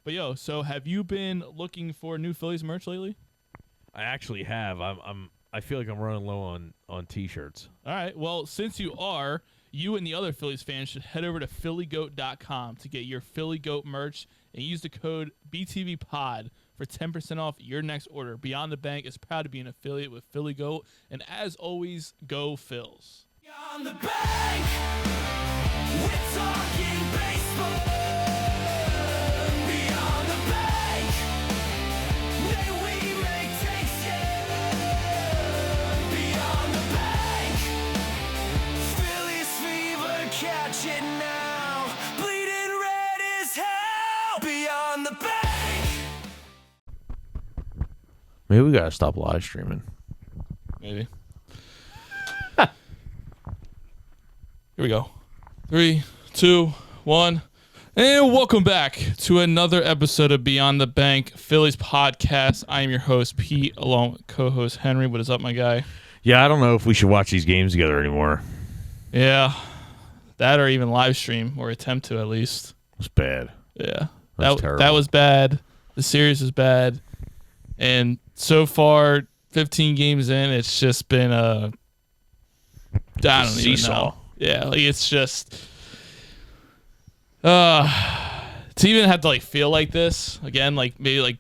But yo, so have you been looking for new Phillies merch lately? I actually have. I feel like I'm running low on T-shirts. All right. Well, since you are, you and the other Phillies fans should head over to phillygoat.com to get your Philly Goat merch and use the code BTVPOD for 10% off your next order. Beyond the Bank is proud to be an affiliate with Philly Goat, and as always, go Phils. Beyond the Bank, we're talking baseball. Beyond the Bank, may we make takes, Beyond the Bank, Phillies fever, catch it now. Bleeding red is hell. Beyond the Bank. Maybe we gotta stop live streaming. Maybe. Here we go. 3, 2, 1. And welcome back to another episode of Beyond the Bank Phillies podcast. I am your host, Pete, along with co-host Henry. What is up, my guy? Yeah, I don't know if we should watch these games together anymore. Yeah. That or even live stream, or attempt to at least. It's bad. Yeah. That's terrible. That was bad. The series was bad. And so far, 15 games in, it's just been I don't even know. Yeah, like it's just to even have to like feel like this again, like maybe like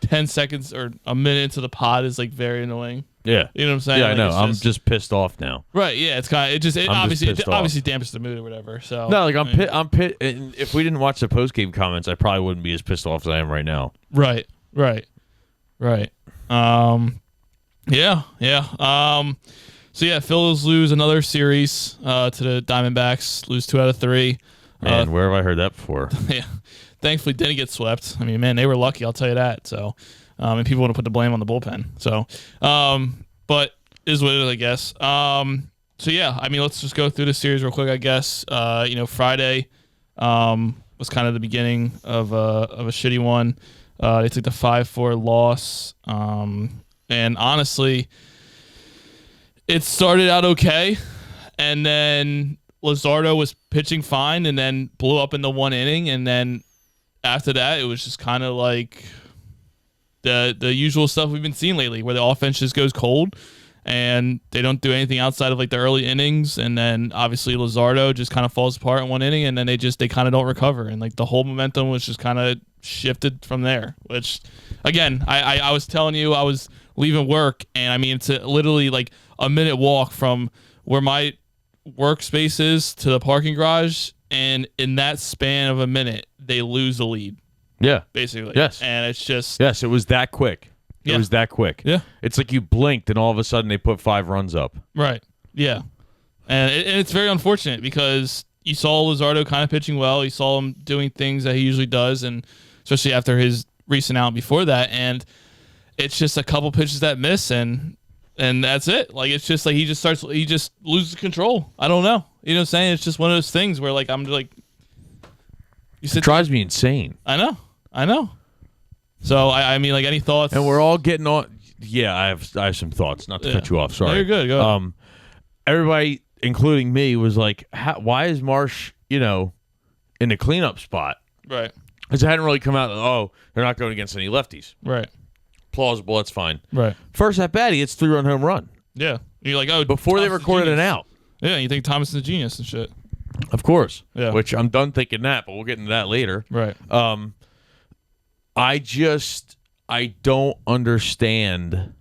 10 seconds or a minute into the pod is like very annoying. Yeah, you know what I'm saying? Yeah, like, I know. I'm just pissed off now. Right? Yeah, it's kind of it obviously dampens the mood or whatever. So no, like I'm pissed. And if we didn't watch the post game comments, I probably wouldn't be as pissed off as I am right now. Right. Yeah. So yeah, Phillies lose another series to the Diamondbacks. Lose 2 out of 3. Man, where have I heard that before? Yeah, thankfully didn't get swept. I mean, man, they were lucky. I'll tell you that. So, and people want to put the blame on the bullpen. So, but is what it is, I guess. So yeah, I mean, let's just go through the series real quick. I guess Friday was kind of the beginning of a shitty one. They took the 5-4 loss, and honestly, it started out okay, and then Luzardo was pitching fine, and then blew up in the 1 inning, and then after that, it was just kind of like the usual stuff we've been seeing lately, where the offense just goes cold, and they don't do anything outside of like the early innings, and then obviously Luzardo just kind of falls apart in 1 inning, and then they kind of don't recover, and like the whole momentum was just kind of shifted from there. Which, again, I was telling you I was leaving work, and I mean it's literally like a minute walk from where my workspace is to the parking garage, and in that span of a minute they lose the lead. Yeah, basically. Yes, and it's just it was that quick. It was that quick. Yeah, it's like you blinked and all of a sudden they put 5 runs up. Right. Yeah, and it's very unfortunate because you saw Luzardo kind of pitching well. You saw him doing things that he usually does, and especially after his recent out before that, and it's just a couple pitches that miss, and that's it. Like, it's just like he just loses control. I don't know. You know what I'm saying? It's just one of those things where like I'm like, it drives me insane. I know. So I mean, like, any thoughts? And we're all getting on. Yeah, I have some thoughts. Not to cut you off. Sorry. No, you're good. Go ahead. Everybody, including me, was like, why is Marsh, in the cleanup spot? Right. Because it hadn't really come out. Oh, they're not going against any lefties. Right. Plausible. That's fine. Right. First at bat, he hits 3-run home run. Yeah. You're like, oh, before they recorded an out. Yeah. You think Thomas is a genius and shit. Of course. Yeah. Which I'm done thinking that, but we'll get into that later. Right. I don't understand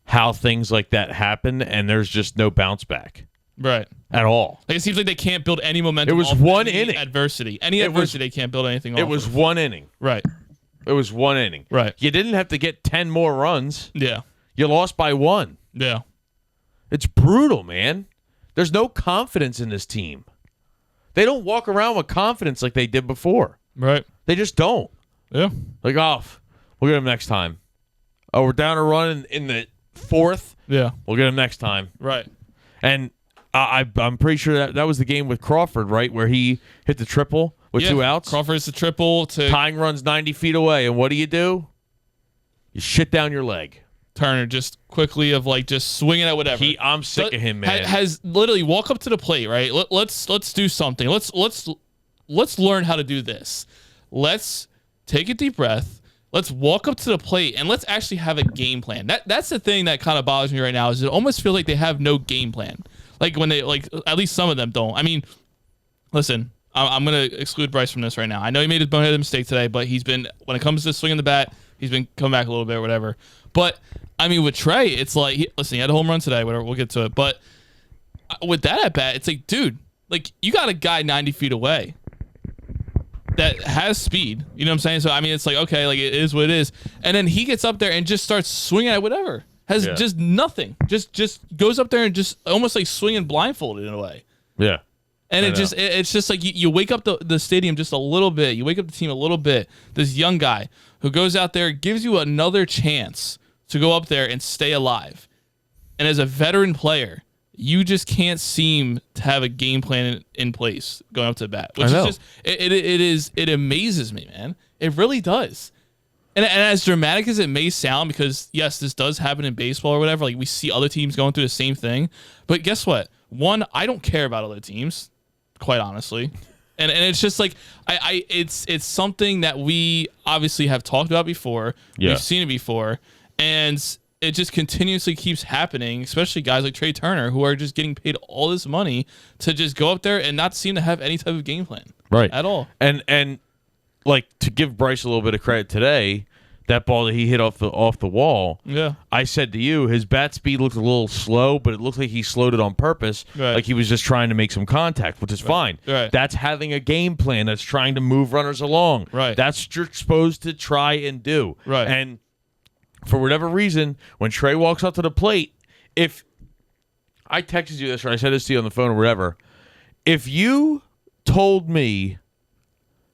how things like that happen, and there's just no bounce back. Right. At all. Like, it seems like they can't build any momentum. It was off one any inning. Adversity. They can't build anything off. It was 1 inning. Right. It was 1 inning. Right. You didn't have to get 10 more runs. Yeah. You lost by 1. Yeah. It's brutal, man. There's no confidence in this team. They don't walk around with confidence like they did before. Right. They just don't. Yeah. Like, we'll get them next time. Oh, we're down a run in the 4th. Yeah. We'll get them next time. Right. And I'm pretty sure that was the game with Crawford, right, where he hit the triple with 2 outs. Crawford's the triple to tying runs 90 feet away, and what do? You shit down your leg. Turner just quickly of like just swinging at whatever. I'm sick of him, man. Has literally walk up to the plate, right? Let's do something. Let's learn how to do this. Let's take a deep breath. Let's walk up to the plate and let's actually have a game plan. That's the thing that kind of bothers me right now is it almost feels like they have no game plan. Like when they at least some of them don't. I mean, listen, I'm gonna exclude Bryce from this right now. I know he made a boneheaded mistake today, but he's been when it comes to swinging the bat, he's been coming back a little bit or whatever. But I mean, with Trey, it's like listen, he had a home run today. Whatever, we'll get to it. But with that at bat, it's like, dude, like you got a guy 90 feet away that has speed. You know what I'm saying? So, I mean, it's like, okay, like it is what it is. And then he gets up there and just starts swinging at whatever. Has just nothing. Just goes up there and just almost like swinging blindfolded in a way. Yeah. And it's just like you wake up the stadium just a little bit. You wake up the team a little bit. This young guy who goes out there, gives you another chance to go up there and stay alive. And as a veteran player, you just can't seem to have a game plan in place going up to the bat, which is just it amazes me, man. It really does. And as dramatic as it may sound, because yes, this does happen in baseball or whatever. Like we see other teams going through the same thing, but guess what? One, I don't care about other teams, quite honestly, and it's just like it's something that we obviously have talked about before. Yeah. We've seen it before, and it just continuously keeps happening, especially guys like Trey Turner who are just getting paid all this money to just go up there and not seem to have any type of game plan at all. And like to give Bryce a little bit of credit today, that ball that he hit off the wall. Yeah, I said to you, his bat speed looked a little slow, but it looked like he slowed it on purpose, like he was just trying to make some contact, which is fine. Right. That's having a game plan. That's trying to move runners along. Right. That's what you're supposed to try and do. Right. And for whatever reason, when Trey walks up to the plate, if I texted you this or I said this to you on the phone or whatever, if you told me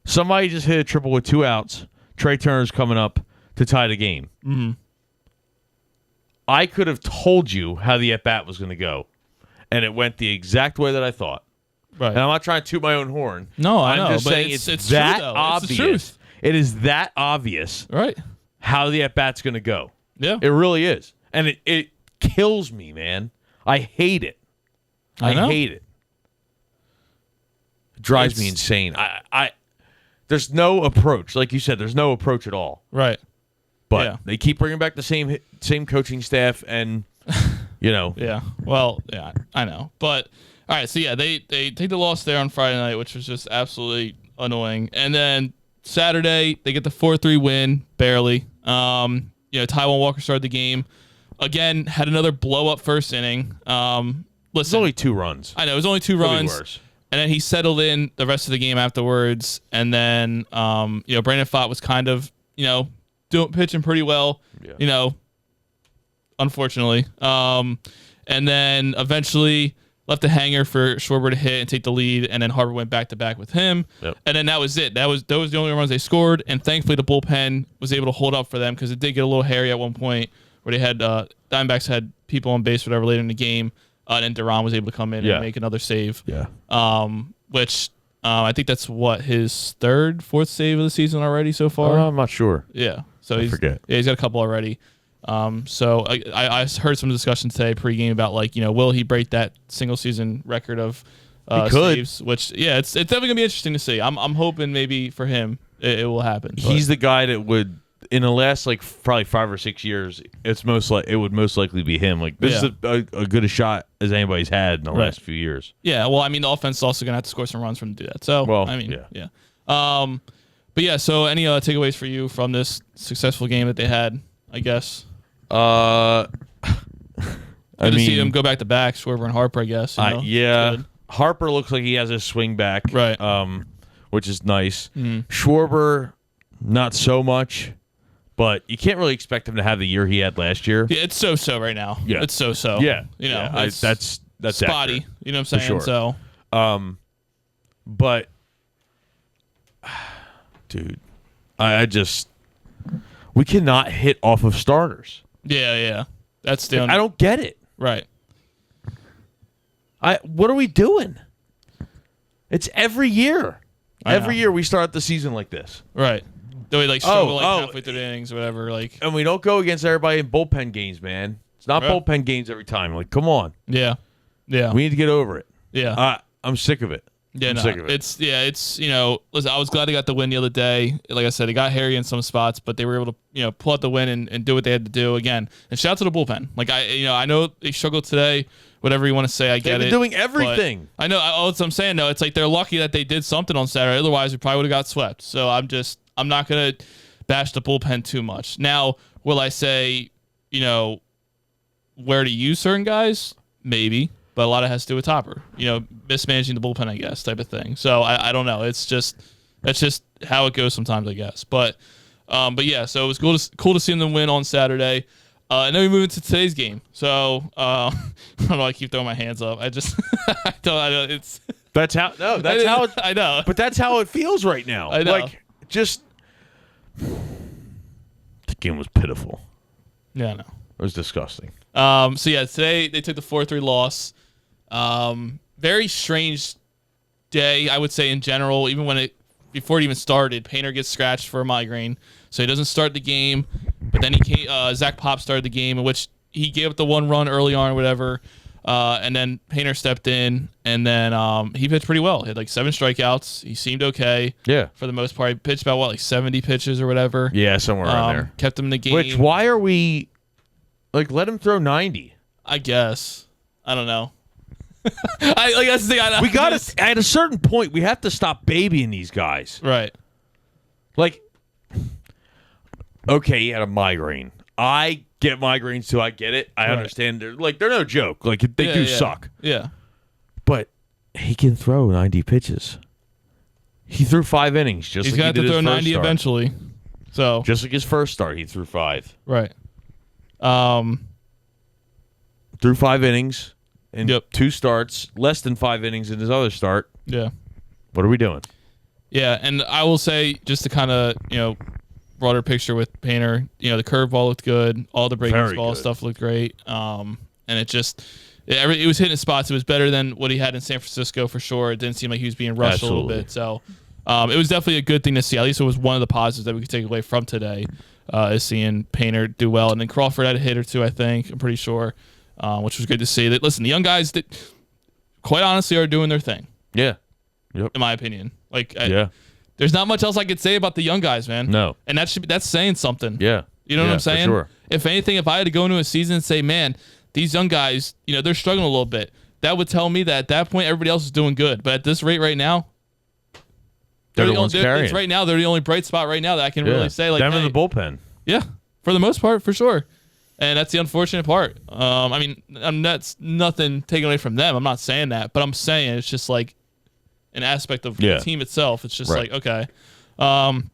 somebody just hit a triple with 2 outs, Trey Turner's coming up to tie the game, I could have told you how the at-bat was going to go, and it went the exact way that I thought. Right. And I'm not trying to toot my own horn. No, I know. I'm just but saying it's that true, obvious. It's the truth. It is that obvious. Right. How the at-bat's going to go. Yeah. It really is. And it kills me, man. I hate it. I hate it. It drives me insane. There's no approach. Like you said, there's no approach at all. Right. But they keep bringing back the same coaching staff and, you know. Yeah. Well, yeah, I know. But, all right, so, yeah, they take the loss there on Friday night, which was just absolutely annoying. And then Saturday, they get the 4-3 win, barely. Taijuan Walker started the game. Again, had another blow-up first inning. Listen, it was only 2 runs. I know, it was only 2 runs. Worse. And then he settled in the rest of the game afterwards. And then, Brandon Pfaadt was kind of, pitching pretty well, unfortunately. And then eventually left a hanger for Schwarber to hit and take the lead, and then Harper went back-to-back with him. Yep. And then that was it. Those were the only runs they scored, and thankfully the bullpen was able to hold up for them because it did get a little hairy at one point where they had Diamondbacks had people on base whatever later in the game, and then Duran was able to come in and make another save. Yeah. Which I think that's his 3rd, 4th save of the season already so far. I'm not sure. Yeah. So he's got a couple already. So I heard some discussion today pregame about will he break that single season record of saves? Which it's definitely gonna be interesting to see. I'm hoping maybe for him it will happen. He's the guy that would in the last probably 5 or 6 years. It would most likely be him. Like this is a good a shot as anybody's had in the last few years. Yeah. Well, I mean the offense is also gonna have to score some runs for him to do that. So yeah. But yeah. So any takeaways for you from this successful game that they had? I guess. I mean, see him go back to back, Schwarber and Harper, I guess. Yeah. Harper looks like he has his swing back, right? Which is nice. Schwarber, not so much, but you can't really expect him to have the year he had last year. Yeah, it's so right now. Yeah, it's so. Yeah, that's spotty. Accurate. You know what I'm saying? For sure. So, but, dude, I just we cannot hit off of starters. Yeah. That's the I don't get it. Right. What are we doing? It's every year. Every year we start the season like this. Right. Do we struggle halfway through the innings or whatever? And we don't go against everybody in bullpen games, man. It's not bullpen games every time. Come on. Yeah. We need to get over it. Yeah. I'm sick of it. Yeah, I'm no, sick of it. it's listen, I was glad they got the win the other day. Like I said, it got hairy in some spots, but they were able to pull out the win and do what they had to do again. And shout out to the bullpen. Like I know they struggled today. Whatever you want to say, I get it. They've been doing everything. I know. That's what I'm saying. No, it's like they're lucky that they did something on Saturday. Otherwise, we probably would have got swept. So I'm not gonna bash the bullpen too much. Now, will I say, where to use certain guys? Maybe. But a lot of it has to do with Topper, mismanaging the bullpen, I guess, type of thing. So I don't know. That's just how it goes sometimes, I guess. But yeah. So it was cool to see them win on Saturday. And then we move into today's game. So I don't know. I keep throwing my hands up. I don't. It's that's how. No, that's how. I know. But that's how it feels right now. I know. Like just the game was pitiful. Yeah, I know. It was disgusting. So yeah, today they took the 4-3 loss. Very strange day, I would say in general. Even before it even started, Painter gets scratched for a migraine, so he doesn't start the game. But then Zach Pop started the game, in which he gave up the 1 run early on, or whatever. And then Painter stepped in, and then he pitched pretty well. He had like 7 strikeouts. He seemed okay. Yeah, for the most part. He pitched about 70 pitches or whatever. Yeah, somewhere around there. Kept him in the game. Which why are we let him throw 90? I guess. I don't know. That's the thing. We got to at a certain point. We have to stop babying these guys. Right. Like, okay, he had a migraine. I get migraines too. I get it. I understand. They're no joke. Like they do suck. Yeah. But he can throw 90 pitches. He threw 5 innings. He's got to throw 90 eventually. So just like his first start, he threw 5. Right. Threw 5 innings. In 2 starts, less than 5 innings in his other start. Yeah. What are we doing? Yeah, and I will say, just to kind of, broader picture with Painter, the curveball looked good. All the breaking ball stuff looked great. And it was hitting spots. It was better than what he had in San Francisco for sure. It didn't seem like he was being rushed a little bit. So it was definitely a good thing to see. At least it was one of the positives that we could take away from today, is seeing Painter do well. And then Crawford had a hit or 2, I think. I'm pretty sure. Which was good to see. That listen, the young guys that quite honestly are doing their thing. Yeah. Yep. In my opinion. There's not much else I could say about the young guys, man. No. And that's saying something. Yeah. You know what I'm saying? For sure. If anything, if I had to go into a season and say, man, these young guys, they're struggling a little bit, that would tell me that at that point everybody else is doing good. But at this rate right now, they're the ones carrying. Right now, they're the only bright spot right now that I can really say. Them in the bullpen. Yeah. For the most part, for sure. And that's the unfortunate part. That's nothing taken away from them. I'm not saying that, but I'm saying it's just like an aspect of the team itself. It's just like, okay. But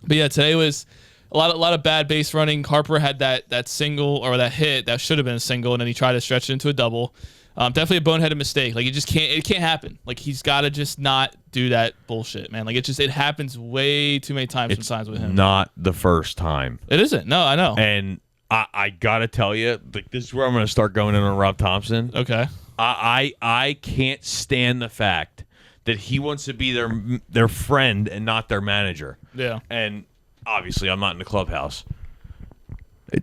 yeah, today was a lot of bad base running. Harper had that single or that hit that should have been a single, and then he tried to stretch it into a double. Definitely a boneheaded mistake. Like it can't happen. Like he's got to just not do that bullshit, man. Like it happens way too many times sometimes with him. Not the first time. It isn't. No, I know. And I gotta tell you, this is where I'm gonna start going in on Rob Thomson. Okay. I can't stand the fact that he wants to be their friend and not their manager. Yeah. And obviously, I'm not in the clubhouse.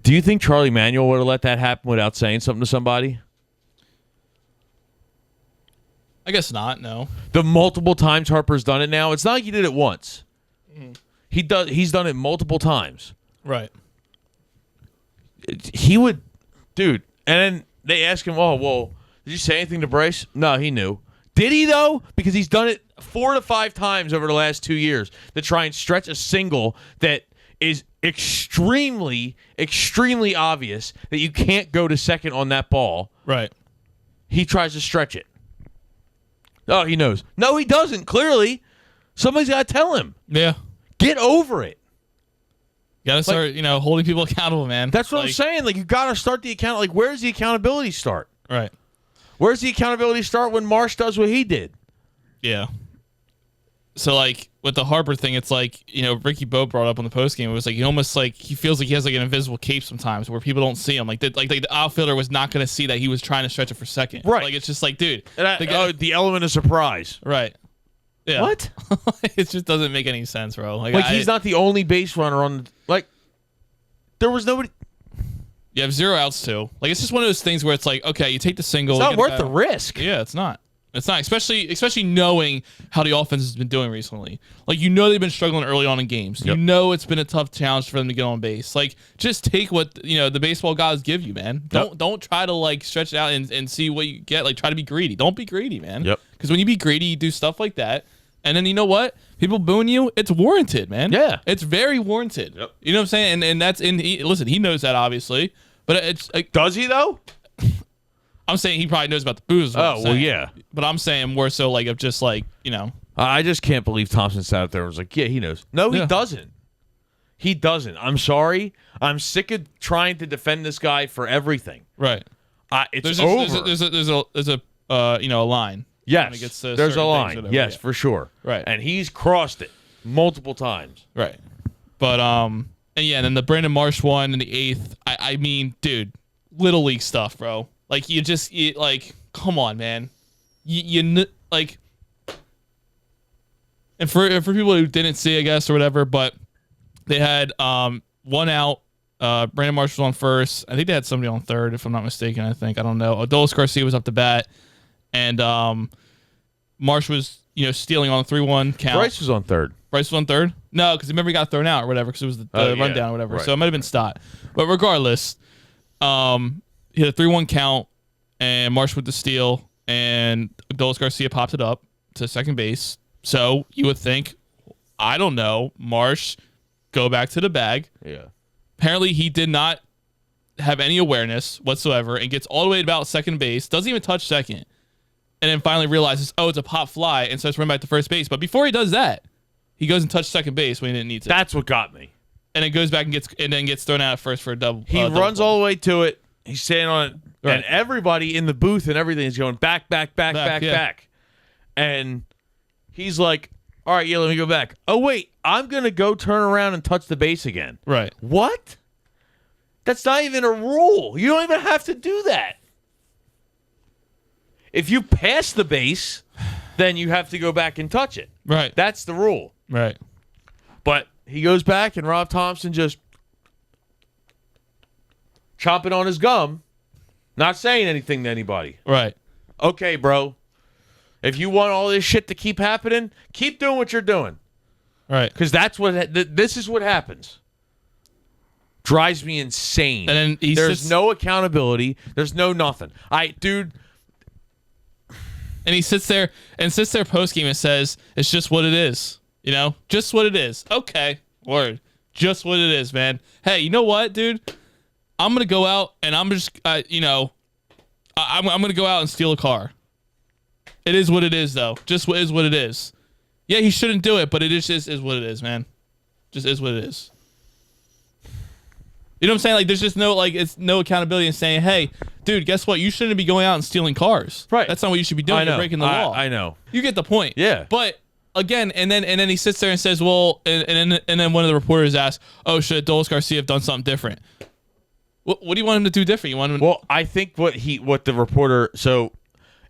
Do you think Charlie Manuel would have let that happen without saying something to somebody? I guess not. No. The multiple times Harper's done it now, it's not like he did it once. He's done it multiple times. Right. He would, dude. And then they ask him, "Oh, well, did you say anything to Bryce?" No, he knew. Did he though? Because he's done it 4 to 5 times over the last 2 years to try and stretch a single that is extremely, extremely obvious that you can't go to second on that ball. Right. He tries to stretch it. Oh, he knows. No, he doesn't. Clearly, somebody's got to tell him. Yeah. Get over it. You gotta start, holding people accountable, man. That's what I'm saying. Like, you gotta start the account. Like, where's the accountability start? Right. Where's the accountability start when Marsh does what he did? Yeah. So, like, with the Harper thing, it's like, Ricky Bo brought up on the postgame. It was like, he almost like, he feels like he has like an invisible cape sometimes where people don't see him. Like the outfielder was not going to see that he was trying to stretch it for second. Right. Like, it's just like, dude. The element of surprise. Right. Yeah. What? It just doesn't make any sense, bro. Like he's not the only base runner on, there was nobody. You have 0 outs too. Like, it's just one of those things where it's like, okay, you take the single. It's not worth the risk. Yeah, it's not. It's not, especially knowing how the offense has been doing recently. Like, they've been struggling early on in games. Yep. It's been a tough challenge for them to get on base. Like, just take what the baseball gods give you, man. Don't try to like stretch it out and see what you get. Like, try to be greedy. Don't be greedy, man. Yep. Because when you be greedy, you do stuff like that, and then you know what? People booing you. It's warranted, man. Yeah. It's very warranted. Yep. You know what I'm saying? And that's listen, he knows that obviously, but it's like, Does he though? I'm saying he probably knows about the booze. Oh, well, yeah. But I'm saying more so like of just like, I just can't believe Thompson sat up there and was like, yeah, he knows. No, he Yeah. doesn't. He doesn't. I'm sorry. I'm sick of trying to defend this guy for everything. right. It's over. There's a a line. when it Yes, gets to there's a certain line. things, whatever, Yes, yeah. for sure. Right. And he's crossed it multiple times. Right. But and then the Brandon Marsh one in the 8th. I mean, dude, little league stuff, bro. Like like, come on, man. Like, and for people who didn't see, I guess, or whatever, but they had one out. Brandon Marsh was on first. I think they had somebody on third, if I'm not mistaken. I don't know. Adolis Garcia was up to bat, and Marsh was stealing on a 3-1 count. Bryce was on third. Bryce was on third? No, because remember he got thrown out or whatever because it was the rundown or whatever. Right. So it might have been Stott. But regardless, he had a 3-1 count, and Marsh with the steal, and Adolis Garcia popped it up to second base. So you would think, I don't know, Marsh, go back to the bag. Yeah. Apparently he did not have any awareness whatsoever and gets all the way to about second base, doesn't even touch second, and then finally realizes, oh, it's a pop fly, and starts running back to first base. But before he does that, he goes and touches second base when he didn't need to. That's what got me. And then goes back and gets thrown out at first for a double. He runs all the way to it. He's standing on it. Right. And everybody in the booth and everything is going back. Yeah. And he's like, all right, yeah, let me go back. Oh, wait, I'm going to go turn around and touch the base again. Right. What? That's not even a rule. You don't even have to do that. If you pass the base, then you have to go back and touch it. Right. That's the rule. Right. But he goes back, and Rob Thomson just chomping on his gum, not saying anything to anybody. Right. Okay, bro. If you want all this shit to keep happening, keep doing what you're doing. Right. Because this is what happens. Drives me insane. And then there's no accountability. There's no nothing. Dude. And he sits there post game and says, "It's just what it is." Just what it is. Okay, word. Just what it is, man. Hey, you know what, dude? I'm gonna go out and I'm just, I'm gonna go out and steal a car. It is what it is, though. Just what is what it is. Yeah, he shouldn't do it, but it just is what it is, man. Just is what it is. You know what I'm saying? Like, there's just it's no accountability in saying, hey, dude, guess what? You shouldn't be going out and stealing cars. Right. That's not what you should be doing. You're breaking the law. I know. You get the point. Yeah. But again, and then he sits there and says, well, and then one of the reporters asks, oh, should Adolis Garcia have done something different? What do you want him to do different? You want him? Well, I think what the reporter. So,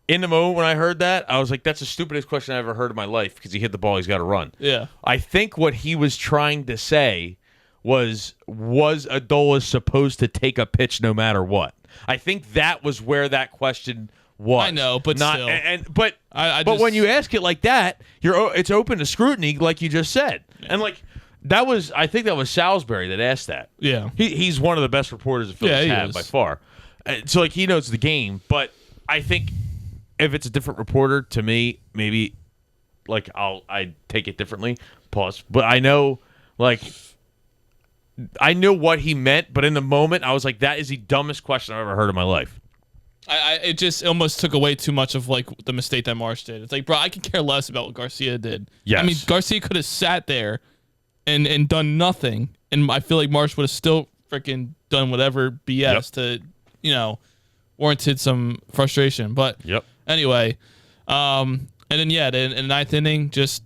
in the moment when I heard that, I was like, that's the stupidest question I ever heard in my life because he hit the ball, he's got to run. Yeah. I think what he was trying to say was Adolis supposed to take a pitch no matter what? I think that was where that question was. I know, but not, still. But when you ask it like that, it's open to scrutiny, like you just said. Yeah. And I think that was Salisbury that asked that. Yeah. He's one of the best reporters the Phillies have by far. So he knows the game, but I think if it's a different reporter, to me, maybe I take it differently. Pause. But I know what he meant, but in the moment, I was like, that is the dumbest question I've ever heard in my life. It just almost took away too much of the mistake that Marsh did. It's like, bro, I can care less about what Garcia did. Yes. I mean, Garcia could have sat there and done nothing, and I feel like Marsh would have still freaking done whatever BS to, warranted some frustration. But anyway, and then in the ninth inning, just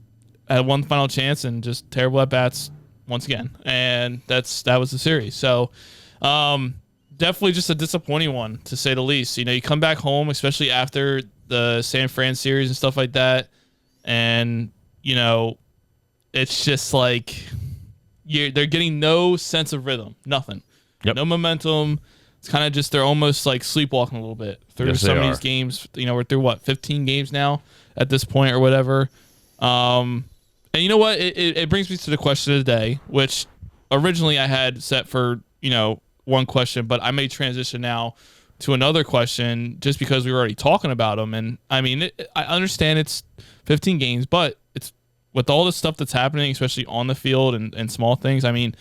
had one final chance and just terrible at bats once again, and that was the series. So definitely just a disappointing one, to say the least. You come back home, especially after the San Fran series and stuff like that, and it's just like they're getting no sense of rhythm, nothing, no momentum. it's kind of just they're almost like sleepwalking a little bit through some of these games. We're through 15 games now at this point or whatever. And you know what? It brings me to the question of the day, which originally I had set for one question, but I may transition now to another question just because we were already talking about them. And I mean, I understand it's 15 games, but it's with all the stuff that's happening, especially on the field and small things. I mean,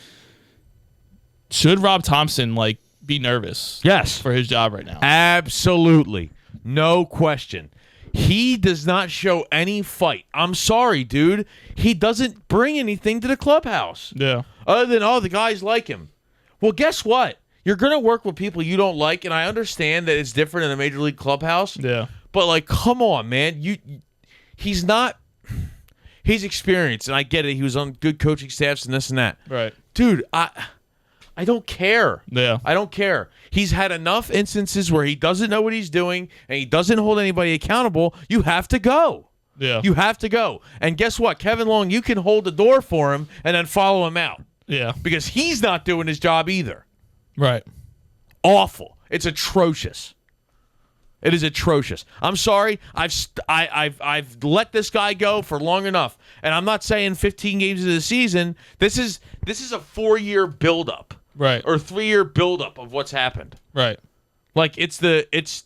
should Rob Thomson be nervous? Yes, for his job right now. Absolutely, no question. He does not show any fight. I'm sorry, dude. He doesn't bring anything to the clubhouse. Yeah. Other than the guys like him. Well, guess what? You're going to work with people you don't like, and I understand that it's different in a major league clubhouse. Yeah. But come on, man. He's not. He's experienced, and I get it. He was on good coaching staffs and this and that. Right. Dude, I don't care. Yeah. I don't care. He's had enough instances where he doesn't know what he's doing and he doesn't hold anybody accountable. You have to go. Yeah. You have to go. And guess what? Kevin Long, you can hold the door for him and then follow him out. Yeah. Because he's not doing his job either. Right. Awful. It's atrocious. It is atrocious. I'm sorry. I've let this guy go for long enough. And I'm not saying 15 games of the season. This is a 4-year buildup. Right. Or 3-year buildup of what's happened. Right. It's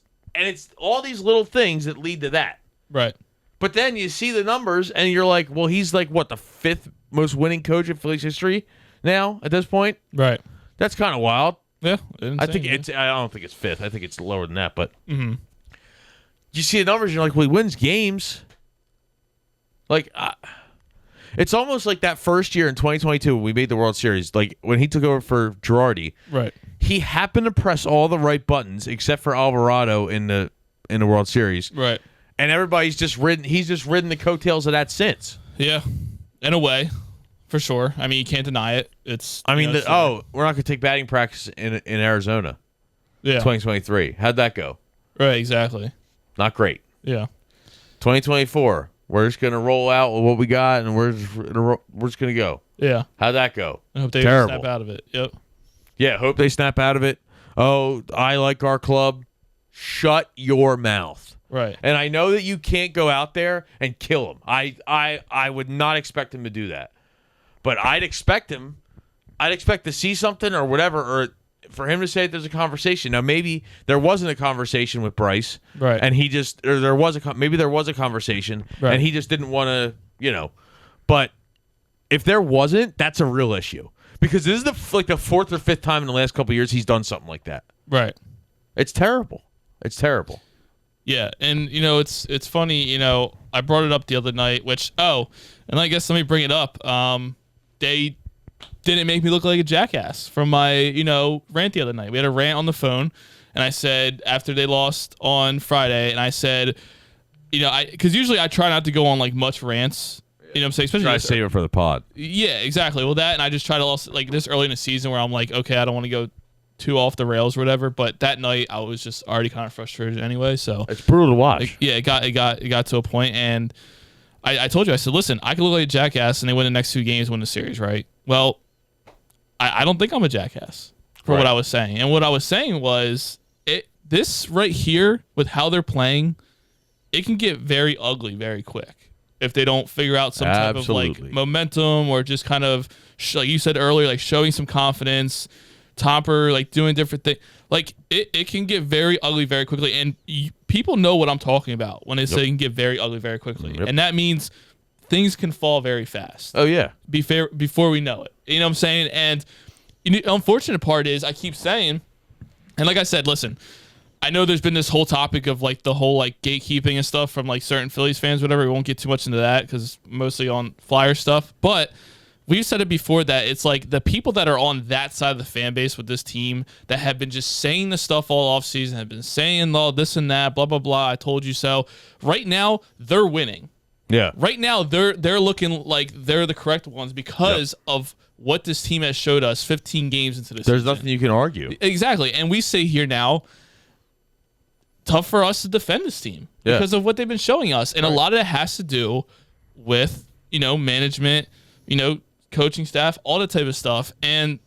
all these little things that lead to that. Right. But then you see the numbers and you're like, well, he's the 5th most winning coach in Phillies history now at this point. Right. That's kind of wild. Yeah. I don't think it's 5th. I think it's lower than that. But you see the numbers and you're like, well, he wins games. It's almost like that first year in 2022 when we made the World Series, when he took over for Girardi. Right. He happened to press all the right buttons except for Alvarado in the World Series. Right. And everybody's just ridden. He's just ridden the coattails of that since. Yeah, in a way, for sure. I mean, you can't deny it. We're not going to take batting practice in Arizona. Yeah. 2023. How'd that go? Right. Exactly. Not great. Yeah. 2024. We're just going to roll out with what we got, and we're just going to go. Yeah. How'd that go? I hope they Terrible. snap out of it. Yep. Yeah. Hope they snap out of it. Oh, I like our club. Shut your mouth. Right. And I know that you can't go out there and kill him. I would not expect him to do that. But I'd expect to see something or whatever, or for him to say that there's a conversation. Now, maybe there wasn't a conversation with Bryce. Right. And maybe there was a conversation, right, and he just didn't want to, But if there wasn't, that's a real issue. Because this is the 4th or 5th time in the last couple of years he's done something like that. Right. It's terrible. It's terrible. Yeah, and it's funny, I brought it up the other night, and I guess let me bring it up. They didn't make me look like a jackass from my, rant the other night. We had a rant on the phone, and I said, after they lost on Friday, and I said, because usually I try not to go on much rants, what I'm saying? Especially try to save it for the pod. Yeah, exactly. Well, that, and I just try to also, this early in the season where I'm like, okay, I don't want to go too off the rails or whatever, but that night I was just already kind of frustrated anyway. So it's brutal to watch. It got to a point, and I told you, I said, listen, I could look like a jackass, and they win the next 2 games, win the series, right? Well, I don't think I'm a jackass for what I was saying, and what I was saying was this right here with how they're playing, it can get very ugly very quick if they don't figure out some type of momentum or just kind of like you said earlier, showing some confidence. Topper, doing different things. It can get very ugly very quickly. And people know what I'm talking about when they say it can get very ugly very quickly. Yep. And that means things can fall very fast. Oh, yeah. Before we know it. You know what I'm saying? And the unfortunate part is I keep saying, and like I said, listen, I know there's been this whole topic of the whole gatekeeping and stuff from certain Phillies fans, whatever. We won't get too much into that because it's mostly on Flyer stuff. But we've said it before that it's the people that are on that side of the fan base with this team that have been just saying the stuff all offseason, have been saying all this and that, blah, blah, blah, I told you so. Right now, they're winning. Yeah. Right now, they're looking like they're the correct ones because of what this team has showed us 15 games into the season. There's nothing you can argue. Exactly. And we say here now, tough for us to defend this team because of what they've been showing us. And a lot of it has to do with, management, coaching staff, all that type of stuff. And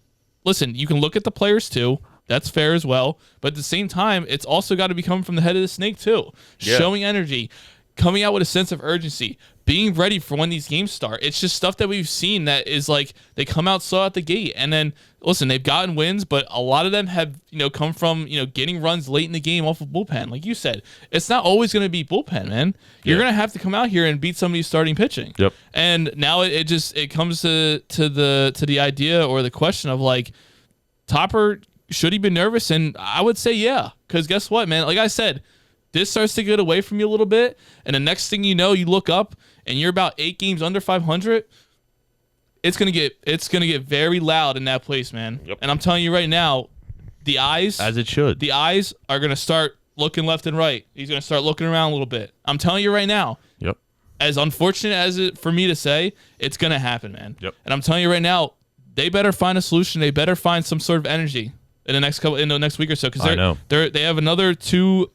listen, you can look at the players too. That's fair as well. But at the same time, it's also got to be coming from the head of the snake too. Yeah. Showing energy, coming out with a sense of urgency, being ready for when these games start. It's just stuff that we've seen that is like they come out slow at the gate. And then, listen, they've gotten wins, but a lot of them have, come from, getting runs late in the game off of bullpen. Like you said, it's not always going to be bullpen, man. You're going to have to come out here and beat somebody's starting pitching. Yep. And now it comes to the idea or the question of like, Topper, should he be nervous? And I would say yeah, because guess what, man? Like I said, this starts to get away from you a little bit, and the next thing you know, you look up and you're about 8 games under 500. It's gonna get very loud in that place, man. Yep. And I'm telling you right now, the eyes, as it should, the eyes are gonna start looking left and right. He's gonna start looking around a little bit. I'm telling you right now. Yep. As unfortunate as it for me to say, it's gonna happen, man. Yep. And I'm telling you right now, they better find a solution. They better find some sort of energy in the next week or so, because they have another 2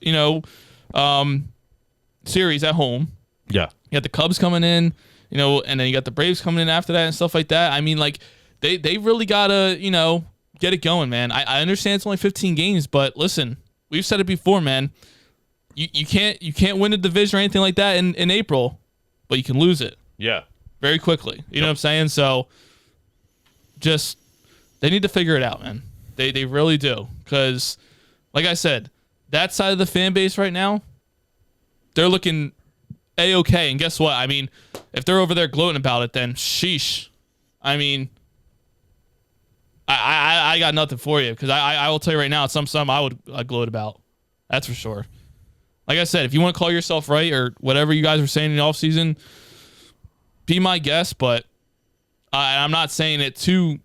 series at home. Yeah, you got the Cubs coming in, and then you got the Braves coming in after that and stuff like that. I mean, like they really gotta get it going, man. I understand it's only 15 games, but listen, we've said it before, man. You can't win a division or anything like that in April, but you can lose it. Yeah, very quickly. You know what I'm saying? So just they need to figure it out, man. They really do, because like I said, that side of the fan base right now, they're looking A-okay. And guess what? I mean, if they're over there gloating about it, then sheesh. I mean, I got nothing for you, because I will tell you right now, it's something I gloat about. That's for sure. Like I said, if you want to call yourself right or whatever you guys were saying in the offseason, be my guest, but I'm not saying it to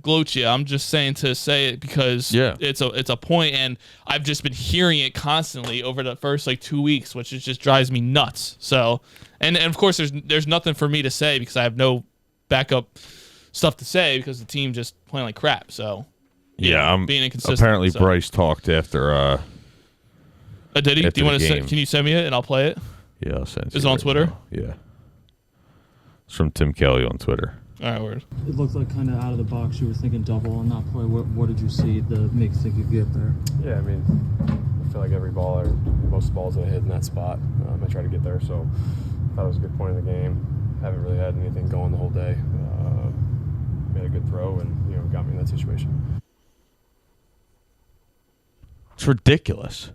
gloat you. I'm just saying to say it because it's a point, and I've just been hearing it constantly over the first 2 weeks, which just drives me nuts. So, and of course there's nothing for me to say because I have no backup stuff to say because the team just playing like crap. So I'm being inconsistent. Apparently Bryce talked after. Did he? Do you want to? Can you send me it and I'll play it? Yeah, I'll send it. Is it on Twitter? Now. Yeah, it's from Tim Kelly on Twitter. All right, word. It looked like kind of out of the box. You were thinking double on that play. What did you see that makes you think you get there? Yeah, I mean, I feel like every ball or most of the balls that I hit in that spot, I try to get there. So I thought it was a good point in the game. Haven't really had anything going the whole day. Made a good throw and got me in that situation. It's ridiculous.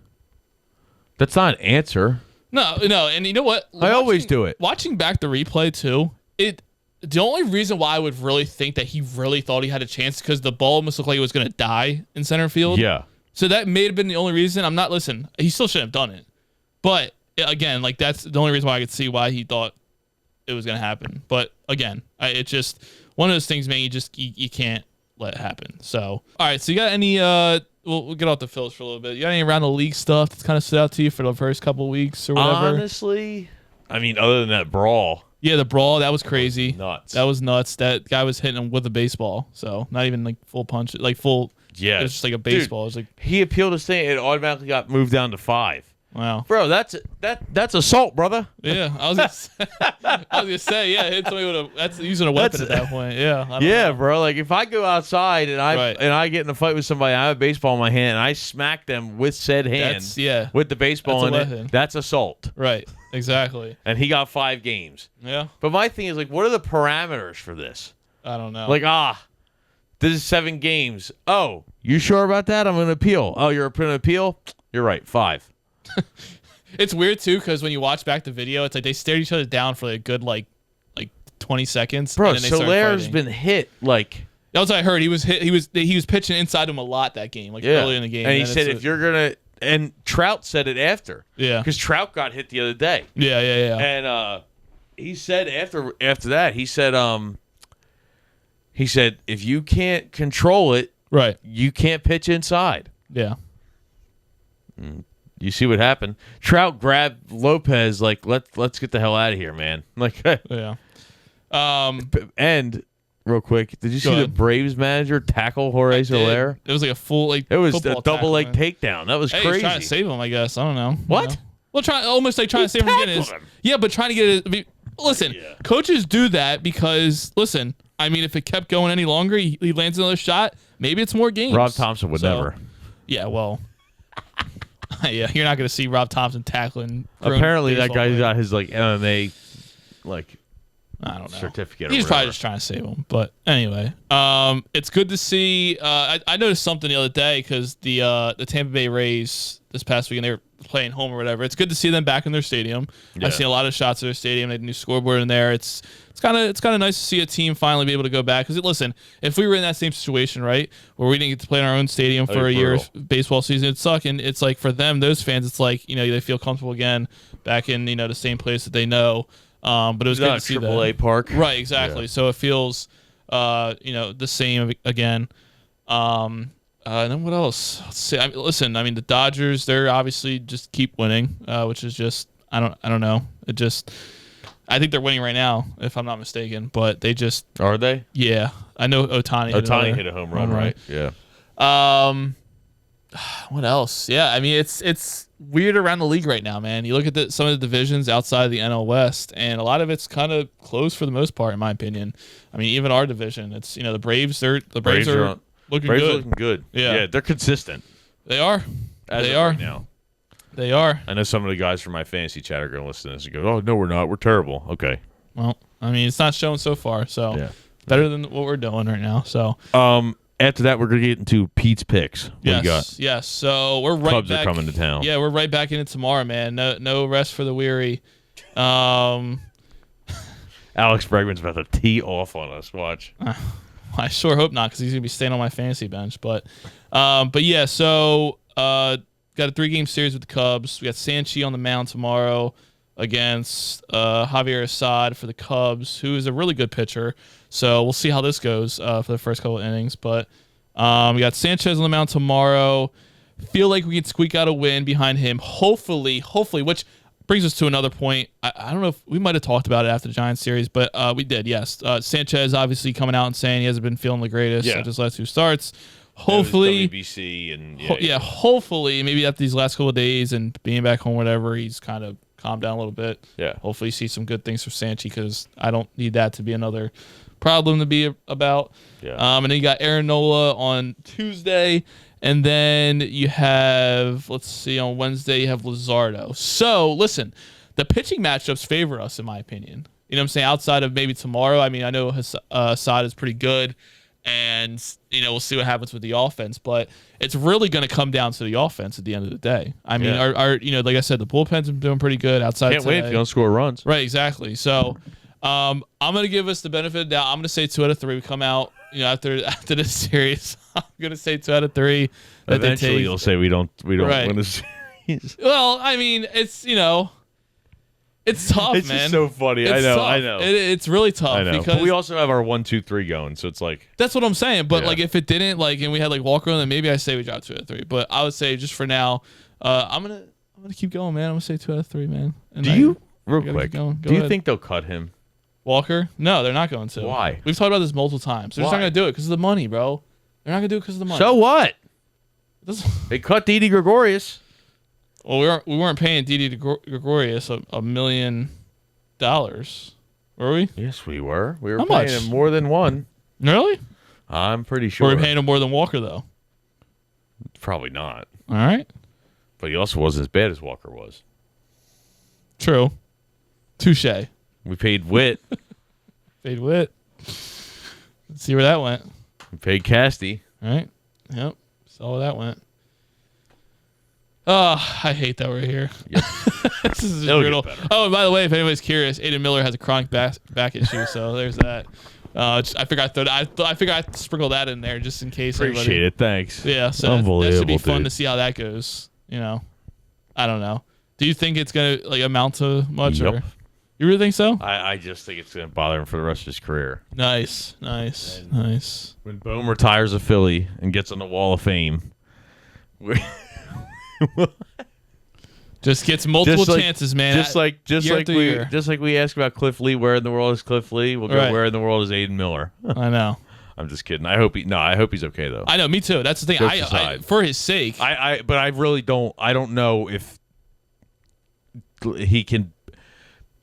That's not an answer. No, and you know what? I always do it. Watching back the replay too, the only reason why I would really think that he really thought he had a chance because the ball almost looked like it was going to die in center field. Yeah. So that may have been the only reason. He still shouldn't have done it. But again, that's the only reason why I could see why he thought it was going to happen. But again, it's just one of those things, man, you can't let it happen. So, all right. So you got any, we'll get off the Phillies for a little bit. You got any around the league stuff that's kind of stood out to you for the first couple of weeks or whatever? Honestly, I mean, other than that brawl. Yeah, the brawl, that was crazy. Nuts. That was nuts. That guy was hitting him with a baseball. So not even full punch, full. Yeah. It was just like a baseball. Dude, it was he appealed his thing. It automatically got moved down to 5. Wow. Bro, that's assault, brother. Yeah, I was gonna say, yeah, hit somebody that's using a weapon at that point. Yeah. I don't know. Bro. Like if I go outside and I get in a fight with somebody, I have a baseball in my hand, and I smack them with said hand, with the baseball in it, that's assault. Right. Exactly. And he got 5 games. Yeah. But my thing is what are the parameters for this? I don't know. This is 7 games. Oh, you sure about that? I'm gonna appeal. Oh, you're going to appeal? You're right. 5. It's weird too because when you watch back the video, it's like they stared each other down for a good 20 seconds. Bro, and then they Soler's been hit That's what I heard. He was hit. He was pitching inside him a lot that game, early in the game. And he said if you're gonna, and Trout said it after, because Trout got hit the other day. Yeah. And he said after that, he said if you can't control it, right, you can't pitch inside. Yeah. You see what happened? Trout grabbed Lopez let's get the hell out of here, man. Yeah. And real quick, did you see the Braves manager tackle Jorge Soler? It was like a full it was a double leg takedown. That was crazy. He's trying to save him, I guess. I don't know. What? Well, trying to save him again is yeah, but trying to get it. Listen, coaches do that because listen, I mean, if it kept going any longer, he lands another shot. Maybe it's more games. Rob Thomson would never. Yeah, well, yeah, you're not going to see Rob Thompson tackling. Apparently, that guy got his like MMA I don't know. certificate. He's probably just trying to save him. But anyway, it's good to see. I noticed something the other day because the Tampa Bay Rays this past weekend, they were playing home or whatever. It's good to see them back in their stadium. Yeah. I've seen a lot of shots of their stadium. They had a new scoreboard in there. It's kind of nice to see a team finally be able to go back. Because listen, if we were in that same situation, right, where we didn't get to play in our own stadium for a year's baseball season, it'd suck. And it's like for them, those fans, it's like they feel comfortable again back in the same place that they know. But it was good to see that. AAA park. Right, exactly. Yeah. So it feels, the same again. And then what else? Let's see. Listen, the Dodgers, they're obviously just keep winning, which is just, I don't know. I think they're winning right now, if I'm not mistaken. But they just are they? Yeah, I know Ohtani hit a home run, right? Yeah. What else? Yeah, it's weird around the league right now, man. You look at some of the divisions outside of the NL West, and a lot of it's kind of close for the most part, in my opinion. Even our division, it's the Braves. The Braves are looking good. Yeah, they're consistent. They are. They are right now. They are. I know some of the guys from my fantasy chat are going to listen to this and go, "Oh no, we're not. We're terrible." Okay. Well, it's not showing so far, so better than what we're doing right now. So. After that, we're going to get into Pete's picks. What do you got? Yes. So we're right Cubs back. are coming to town. Yeah, we're right back in it tomorrow, man. No rest for the weary. Alex Bregman's about to tee off on us. Watch. I sure hope not, because he's going to be staying on my fantasy bench. But yeah, so got a 3-game series with the Cubs. We got Sanchi on the mound tomorrow against Javier Assad for the Cubs, who is a really good pitcher. So we'll see how this goes for the first couple of innings. But we got Sanchez on the mound tomorrow. Feel like we can squeak out a win behind him. Hopefully, which brings us to another point. I don't know if we might have talked about it after the Giants series, but we did, yes. Sanchez obviously coming out and saying he hasn't been feeling the greatest at his last 2 starts. Hopefully, WBC and hopefully, maybe after these last couple of days and being back home, whatever, he's kind of calmed down a little bit. Yeah. Hopefully, see some good things from Sanchi, because I don't need that to be another problem to be about. Yeah. And then you got Aaron Nola on Tuesday, and then you have, let's see, on Wednesday you have Luzardo. So listen, the pitching matchups favor us, in my opinion. You know what I'm saying? Outside of maybe tomorrow, I know Assad is pretty good. And, we'll see what happens with the offense. But it's really going to come down to the offense at the end of the day. Our like I said, the bullpen's been doing pretty good outside Can't wait if you don't score runs. Right, exactly. So I'm going to give us the benefit of the doubt. I'm going to say 2 out of 3. We come out, after this series. I'm going to say 2 out of 3. Eventually you'll say we don't right. win a series. Well, it's, it's tough, it's man. It's so funny. It's I tough. know. It's really tough. I know. Because but we also have our 1-2-3 going, so it's like that's what I'm saying. But if it didn't, and we had Walker, then maybe I say we drop 2 out of 3. But I would say just for now, I'm gonna keep going, man. I'm gonna say 2 out of 3, man. And real quick? Do you think they'll cut him? Walker? No, they're not going to. Why? We've talked about this multiple times. They're just not going to do it because of the money, bro. They're not going to do it because of the money. So what? They cut Didi Gregorius. Well, we weren't paying Didi Gregorius $1 million, were we? Yes, we were. We were How paying much? him more than one. Really? I'm pretty sure. Were we paying him more than Walker, though? Probably not. All right. But he also wasn't as bad as Walker was. True. Touche. We paid Witt. Paid Witt. Let's see where that went. We paid Casty. All right. Yep. Saw where that went. Oh, I hate that we're here. Yep. This is brutal. Oh, and by the way, if anybody's curious, Aiden Miller has a chronic back issue, so there's that. I figured I'd sprinkle that in there just in case. Appreciate it. Thanks. Yeah, so that should be fun to see how that goes. I don't know. Do you think it's gonna amount to much? Yep. Or you really think so? I just think it's gonna bother him for the rest of his career. Nice. When Bohm retires a Philly and gets on the Wall of Fame, just gets multiple chances, man. Just like we asked about Cliff Lee, where in the world is Cliff Lee? We'll go, where in the world is Aiden Miller? I know. I'm just kidding. I hope he's okay though. I know, me too. That's the thing. I for his sake. But I really don't. I don't know if he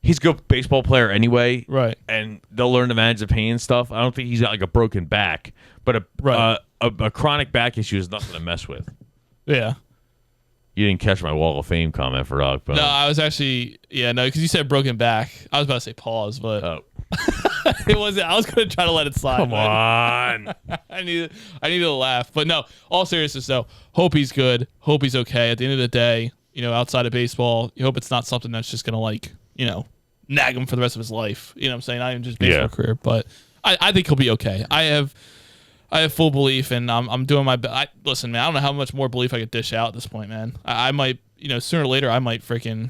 he's a good baseball player anyway. Right. And they'll learn to manage the pain and stuff. I don't think he's got like a broken back, but a chronic back issue is nothing to mess with. Yeah. You didn't catch my Wall of Fame comment for Rob. No, I was actually because you said broken back. I was about to say pause, but it wasn't. I was going to try to let it slide. Come on. I needed to laugh, but no. All seriousness though, hope he's good. Hope he's okay. At the end of the day, outside of baseball, you hope it's not something that's just going to nag him for the rest of his life. You know what I'm saying? Not even just baseball career, but I think he'll be okay. I have full belief, and I'm doing my best. Listen, man, I don't know how much more belief I could dish out at this point, man. I might, sooner or later, I might freaking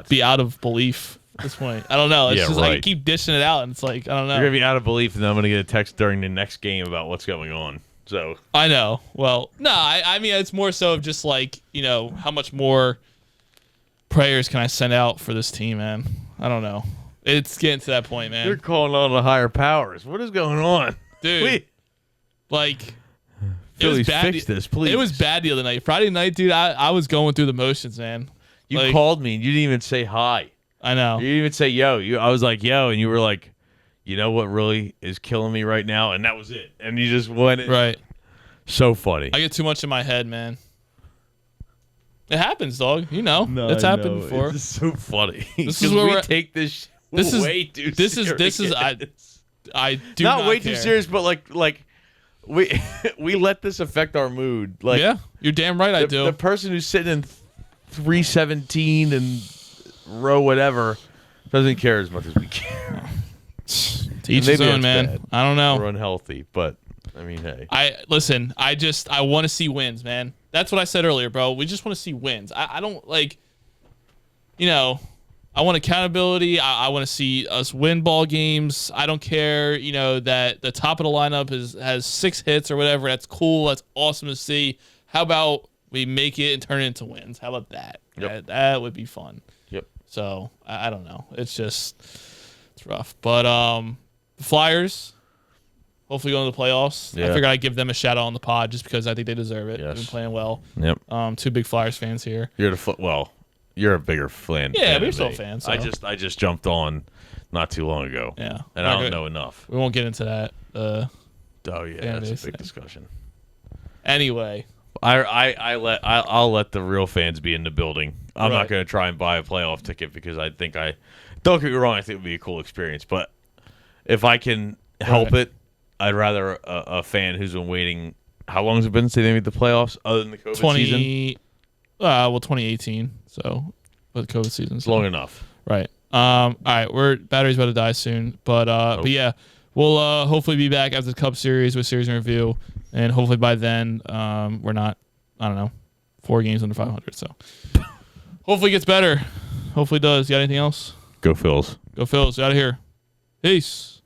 be out of belief at this point. I don't know. It's just like I keep dishing it out, and it's like, I don't know. You're going to be out of belief, and then I'm going to get a text during the next game about what's going on. So I know. Well, no, I mean, it's more so of just like, how much more prayers can I send out for this team, man? I don't know. It's getting to that point, man. You're calling on the higher powers. What is going on? Dude, Phillies, fix this, please. It was bad the other night. Friday night, dude, I was going through the motions, man. You called me, and you didn't even say hi. I know. You didn't even say yo. I was like, yo, and you were like, you know what really is killing me right now? And that was it. And you just went. Right. So funny. I get too much in my head, man. It happens, dog. No, it's happened before. It's so funny. This is where we take this way too serious. This is I do not way care. too serious, but like we let this affect our mood. Like, yeah, you're damn right. I do. The person who's sitting in 317 and row whatever doesn't care as much as we care. To each his own, man. Bad. I don't know. We're unhealthy, but I mean, hey. I want to see wins, man. That's what I said earlier, bro. We just want to see wins. I don't like, I want accountability. I want to see us win ball games. I don't care, that the top of the lineup has 6 hits or whatever. That's cool. That's awesome to see. How about we make it and turn it into wins? How about that? Yep. That would be fun. Yep. So I don't know. It's rough. But the Flyers, hopefully going to the playoffs. Yeah. I figured I'd give them a shout out on the pod just because I think they deserve it. Yes. They've been playing well. Yep. 2 big Flyers fans here. You're a bigger fan. Yeah, we're we're still fans. So. I just jumped on not too long ago. Yeah. And I don't know enough. We won't get into that. Oh yeah, that's a big thing. discussion. Anyway. I'll let the real fans be in the building. I'm not going to try and buy a playoff ticket because don't get me wrong, I think it would be a cool experience, but if I can help it, I'd rather a fan who's been waiting. How long has it been since they made the playoffs other than the COVID season? 2018. So, but the COVID season. It's long enough. Right. All right. Battery's about to die soon, but yeah, we'll hopefully be back after the Cup Series with series in review, and hopefully by then we're not, 4 games under 500. So hopefully it gets better. Hopefully it does. You got anything else? Go Phils. Go Phils. Out of here. Peace.